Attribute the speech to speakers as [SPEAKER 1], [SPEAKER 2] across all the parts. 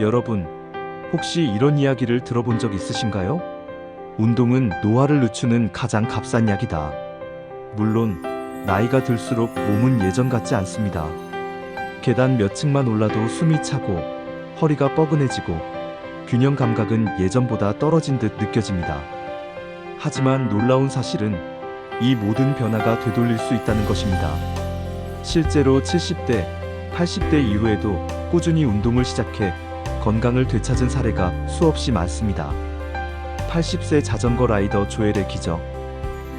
[SPEAKER 1] 여러분, 혹시 이런 이야기를 들어본 적 있으신가요? 운동은 노화를 늦추는 가장 값싼 약이다. 물론 나이가 들수록 몸은 예전 같지 않습니다. 계단 몇 층만 올라도 숨이 차고 허리가 뻐근해지고 균형 감각은 예전보다 떨어진 듯 느껴집니다. 하지만 놀라운 사실은 이 모든 변화가 되돌릴 수 있다는 것입니다. 실제로 70대, 80대 이후에도 꾸준히 운동을 시작해 건강을 되찾은 사례가 수없이 많습니다. 80세 자전거 라이더 조엘의 기적.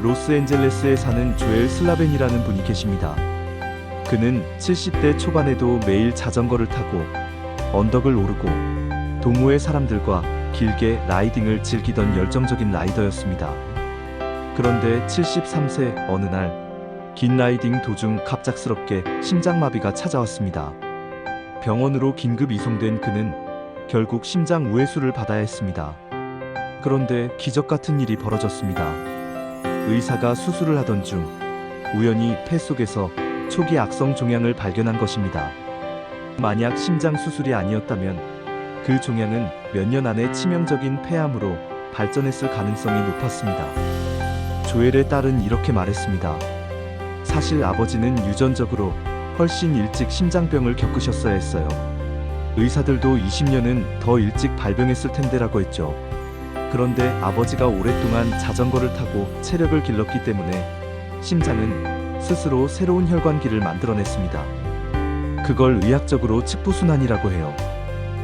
[SPEAKER 1] 로스앤젤레스에 사는 조엘 슬라벤이라는 분이 계십니다. 그는 70대 초반에도 매일 자전거를 타고 언덕을 오르고 동호회 사람들과 길게 라이딩을 즐기던 열정적인 라이더였습니다. 그런데 73세 어느 날 긴 라이딩 도중 갑작스럽게 심장마비가 찾아왔습니다. 병원으로 긴급 이송된 그는 결국 심장 우회수를 받아야 했습니다. 그런데 기적 같은 일이 벌어졌습니다. 의사가 수술을 하던 중 우연히 폐 속에서 초기 악성 종양을 발견한 것입니다. 만약 심장 수술이 아니었다면 그 종양은 몇 년 안에 치명적인 폐암으로 발전했을 가능성이 높았습니다. 조엘의 딸은 이렇게 말했습니다. 사실 아버지는 유전적으로 훨씬 일찍 심장병을 겪으셨어야 했어요. 의사들도 20년은 더 일찍 발병했을 텐데라고 했죠. 그런데 아버지가 오랫동안 자전거를 타고 체력을 길렀기 때문에 심장은 스스로 새로운 혈관기를 만들어냈습니다. 그걸 의학적으로 측부순환이라고 해요.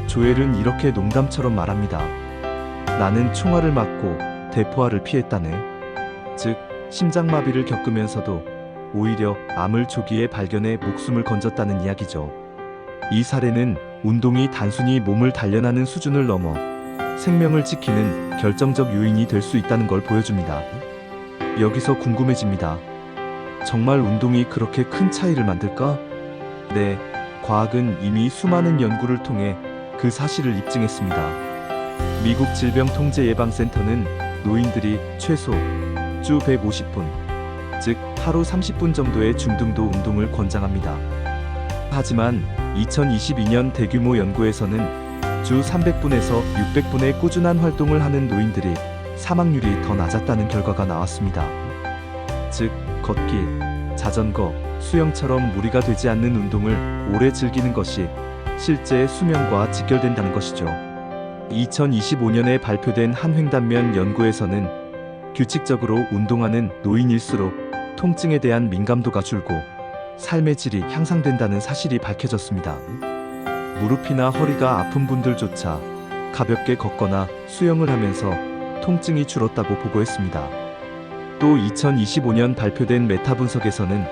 [SPEAKER 1] 조엘은 이렇게 농담처럼 말합니다. 나는 총알을 맞고 대포알을 피했다네. 즉, 심장마비를 겪으면서도 오히려 암을 조기에 발견해 목숨을 건졌다는 이야기죠. 이 사례는 운동이 단순히 몸을 단련하는 수준을 넘어 생명을 지키는 결정적 요인이 될 수 있다는 걸 보여줍니다. 여기서 궁금해집니다. 정말 운동이 그렇게 큰 차이를 만들까? 네, 과학은 이미 수많은 연구를 통해 그 사실을 입증했습니다. 미국 질병통제예방센터는 노인들이 최소 주 150분, 즉 하루 30분 정도의 중등도 운동을 권장합니다. 하지만 2022년 대규모 연구에서는 주 300분에서 600분의 꾸준한 활동을 하는 노인들이 사망률이 더 낮았다는 결과가 나왔습니다. 즉, 걷기, 자전거, 수영처럼 무리가 되지 않는 운동을 오래 즐기는 것이 실제 수명과 직결된다는 것이죠. 2025년에 발표된 한 횡단면 연구에서는 규칙적으로 운동하는 노인일수록 통증에 대한 민감도가 줄고 삶의 질이 향상된다는 사실이 밝혀졌습니다. 무릎이나 허리가 아픈 분들조차 가볍게 걷거나 수영을 하면서 통증이 줄었다고 보고했습니다. 또 2025년 발표된 메타 분석에서는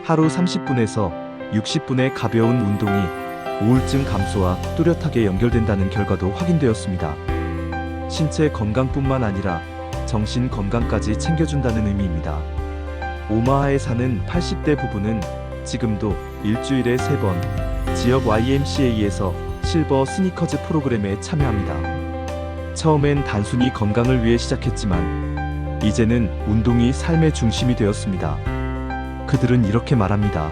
[SPEAKER 1] 하루 30분에서 60분의 가벼운 운동이 우울증 감소와 뚜렷하게 연결된다는 결과도 확인되었습니다. 신체 건강뿐만 아니라 정신 건강까지 챙겨준다는 의미입니다. 오마하에 사는 80대 부부는 지금도 일주일에 3번 지역 YMCA에서 실버 스니커즈 프로그램에 참여합니다. 처음엔 단순히 건강을 위해 시작했지만 이제는 운동이 삶의 중심이 되었습니다. 그들은 이렇게 말합니다.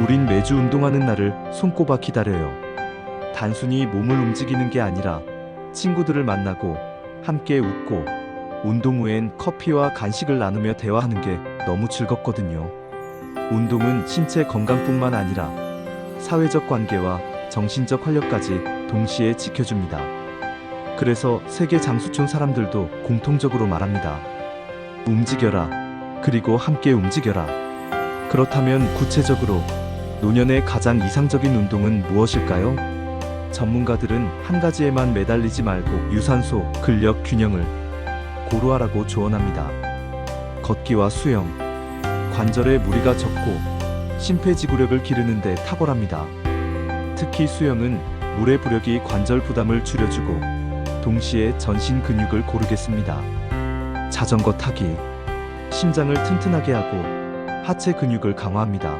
[SPEAKER 1] 우린 매주 운동하는 날을 손꼽아 기다려요. 단순히 몸을 움직이는 게 아니라 친구들을 만나고 함께 웃고 운동 후엔 커피와 간식을 나누며 대화하는 게 너무 즐겁거든요. 운동은 신체 건강뿐만 아니라 사회적 관계와 정신적 활력까지 동시에 지켜줍니다. 그래서 세계 장수촌 사람들도 공통적으로 말합니다. 움직여라. 그리고 함께 움직여라. 그렇다면 구체적으로 노년의 가장 이상적인 운동은 무엇일까요? 전문가들은 한 가지에만 매달리지 말고 유산소, 근력 균형을 고루하라고 조언합니다. 걷기와 수영, 관절에 무리가 적고 심폐지구력을 기르는 데 탁월합니다. 특히 수영은 물의 부력이 관절 부담을 줄여주고 동시에 전신 근육을 고르게 씁니다. 자전거 타기, 심장을 튼튼하게 하고 하체 근육을 강화합니다.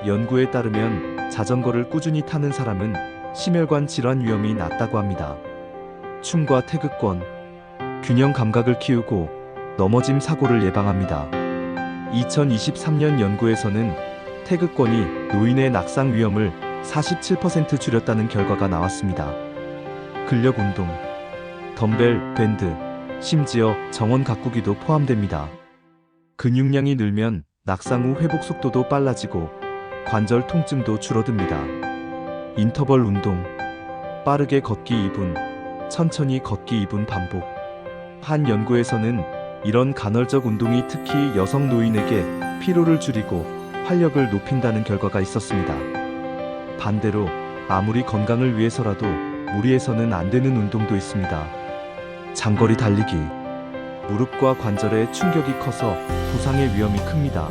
[SPEAKER 1] 연구에 따르면 자전거를 꾸준히 타는 사람은 심혈관 질환 위험이 낮다고 합니다. 춤과 태극권, 균형 감각을 키우고 넘어짐 사고를 예방합니다. 2023년 연구에서는 태극권이 노인의 낙상 위험을 47% 줄였다는 결과가 나왔습니다. 근력 운동, 덤벨, 밴드, 심지어 정원 가꾸기도 포함됩니다. 근육량이 늘면 낙상 후 회복 속도도 빨라지고 관절 통증도 줄어듭니다. 인터벌 운동, 빠르게 걷기 2분, 천천히 걷기 2분 반복. 한 연구에서는 이런 간헐적 운동이 특히 여성 노인에게 피로를 줄이고 활력을 높인다는 결과가 있었습니다. 반대로 아무리 건강을 위해서라도 무리해서는 안 되는 운동도 있습니다. 장거리 달리기. 무릎과 관절에 충격이 커서 부상의 위험이 큽니다.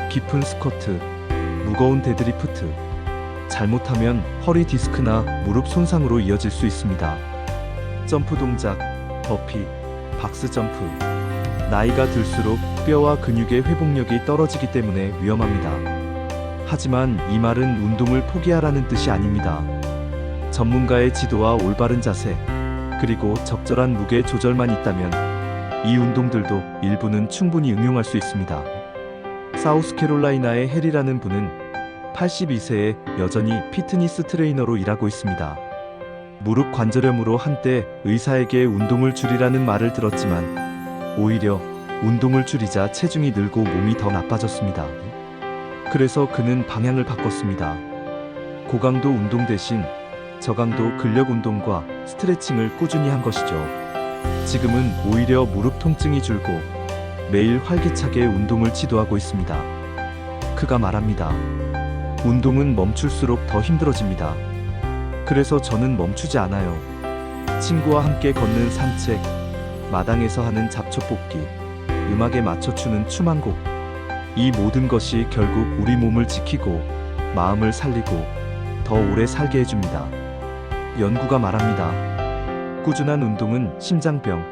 [SPEAKER 1] 깊은 스쿼트, 무거운 데드리프트. 잘못하면 허리 디스크나 무릎 손상으로 이어질 수 있습니다. 점프 동작, 버피, 박스 점프. 나이가 들수록 뼈와 근육의 회복력이 떨어지기 때문에 위험합니다. 하지만 이 말은 운동을 포기하라는 뜻이 아닙니다. 전문가의 지도와 올바른 자세, 그리고 적절한 무게 조절만 있다면 이 운동들도 일부는 충분히 응용할 수 있습니다. 사우스캐롤라이나의 해리라는 분은 82세에 여전히 피트니스 트레이너로 일하고 있습니다. 무릎 관절염으로 한때 의사에게 운동을 줄이라는 말을 들었지만 오히려 운동을 줄이자 체중이 늘고 몸이 더 나빠졌습니다. 그래서 그는 방향을 바꿨습니다. 고강도 운동 대신 저강도 근력 운동과 스트레칭을 꾸준히 한 것이죠. 지금은 오히려 무릎 통증이 줄고 매일 활기차게 운동을 지도하고 있습니다. 그가 말합니다. 운동은 멈출수록 더 힘들어집니다. 그래서 저는 멈추지 않아요. 친구와 함께 걷는 산책, 마당에서 하는 잡초 뽑기, 음악에 맞춰추는 춤 한 곡. 이 모든 것이 결국 우리 몸을 지키고 마음을 살리고 더 오래 살게 해줍니다. 연구가 말합니다. 꾸준한 운동은 심장병,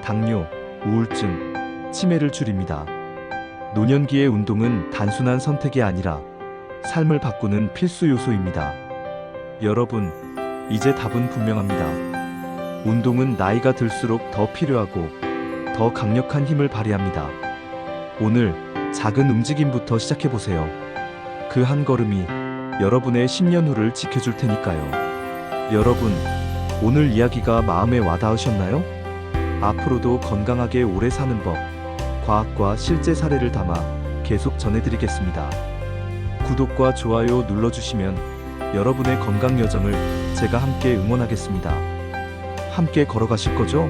[SPEAKER 1] 당뇨, 우울증, 치매를 줄입니다. 노년기의 운동은 단순한 선택이 아니라 삶을 바꾸는 필수 요소입니다. 여러분, 이제 답은 분명합니다. 운동은 나이가 들수록 더 필요하고 더 강력한 힘을 발휘합니다. 오늘 작은 움직임부터 시작해보세요. 그 한 걸음이 여러분의 10년 후를 지켜줄 테니까요. 여러분, 오늘 이야기가 마음에 와닿으셨나요? 앞으로도 건강하게 오래 사는 법, 과학과 실제 사례를 담아 계속 전해드리겠습니다. 구독과 좋아요 눌러주시면 여러분의 건강 여정을 제가 함께 응원하겠습니다. 함께 걸어가실 거죠?